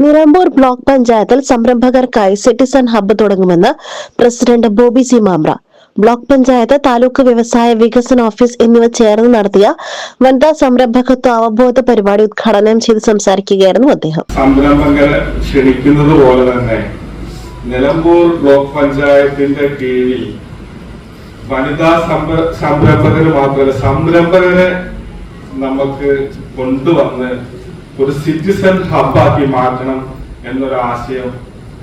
Nilambur block പഞ്ചായത്തിൽ സംരംഭകർക്കായി citizen hub തുടങ്ങുമെന്ന് president Bobby C Mambra. Block panchayat, taluk വ്യവസായ വികസന ഓഫീസ് എന്നിവ ചേർന്ന് നടത്തിയ വനിതാ സംരംഭകത്വ അവബോധ പരിപാടി ഉദ്ഘാടനം ചെയ്ത് സംസാരിക്കുകയായിരുന്നു അദ്ദേഹം. സംരംഭകരെ ക്ഷണിക്കുന്നത് പോലെ തന്നെ നിലമ്പൂർ ബ്ലോക്ക് പഞ്ചായത്തിന്റെ കീഴിൽ വനിതാ സംരംഭകര് മാത്രമല്ല, സംരംഭകരെ നമുക്ക് കൊണ്ടുവന്ന് ഒരു സിറ്റിസൺ ഹബ്ബാക്കി മാറ്റണം എന്നൊരു ആശയം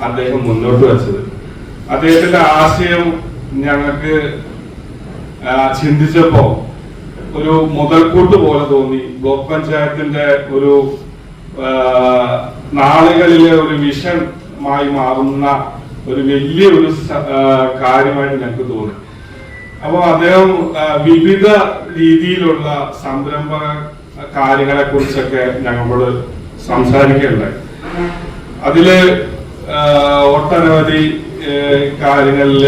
അദ്ദേഹം മുന്നോട്ട് വെച്ചത്. അദ്ദേഹത്തിന്റെ ആശയം ഞങ്ങൾക്ക് ചിന്തിച്ചപ്പോ ഒരു മുതൽക്കൂട്ട് പോലെ തോന്നി. ബ്ലോക്ക് പഞ്ചായത്തിന്റെ ഒരു നാളുകളിലെ ഒരു വിഷമായി മാറുന്ന ഒരു വലിയൊരു കാര്യമായിട്ട് ഞങ്ങൾക്ക് തോന്നി. അപ്പൊ അദ്ദേഹം വിവിധ രീതിയിലുള്ള സംരംഭക കാര്യങ്ങളെ കുറിച്ചൊക്കെ ഞങ്ങളോട് സംസാരിക്കുകയുണ്ടായി. അതില് ഒട്ടനവധി കാര്യങ്ങളിൽ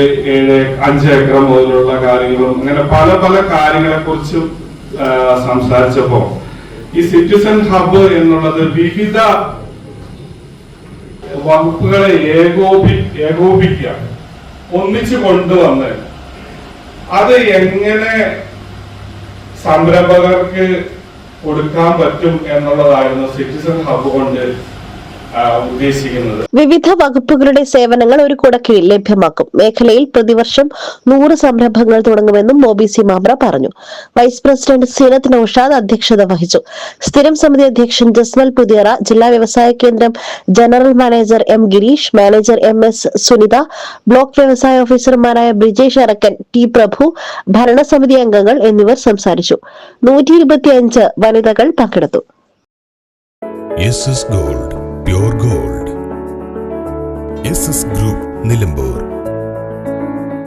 5 ഏക്കർ മുതലുള്ള കാര്യങ്ങളും അങ്ങനെ പല പല കാര്യങ്ങളെ കുറിച്ചും സംസാരിച്ചപ്പോ ഈ സിറ്റിസൺ ഹബ്ബ് എന്നുള്ളത് വിവിധ വകുപ്പുകളെ ഏകോപിക്കുക, ഒന്നിച്ചു കൊണ്ടുവന്ന് അത് എങ്ങനെ സംരംഭകർക്ക് കൊടുക്കാൻ പറ്റും എന്നുള്ളതായിരുന്നു സിറ്റിസൺ ഹബ്ബ് കൊണ്ട് ഉദ്ദേശിക്കുന്നത്. വിവിധ വകുപ്പുകളുടെ സേവനങ്ങൾ ഒരു കുടക്കീഴിൽ ലഭ്യമാക്കും. മേഖലയിൽ പ്രതിവർഷം 100 സംരംഭങ്ങൾ തുടങ്ങുമെന്നും ബോബി സി മാമ്പ്ര പറഞ്ഞു. വൈസ് പ്രസിഡന്റ് സീനത്ത് നൌഷാദ് അധ്യക്ഷത വഹിച്ചു. സ്ഥിരം സമിതി അധ്യക്ഷൻ ജസ്മൽ പുതിയറ, ജില്ലാ വ്യവസായ കേന്ദ്രം general manager M Girish, manager MS Sunitha, block വ്യവസായ ഓഫീസർമാരായ ബ്രിജേഷ് അറക്കൻ, ടി പ്രഭു, ഭരണസമിതി അംഗങ്ങൾ എന്നിവർ സംസാരിച്ചു. 125 വനിതകൾ പങ്കെടുത്തു. Pure Gold. SS Group, Nilambur.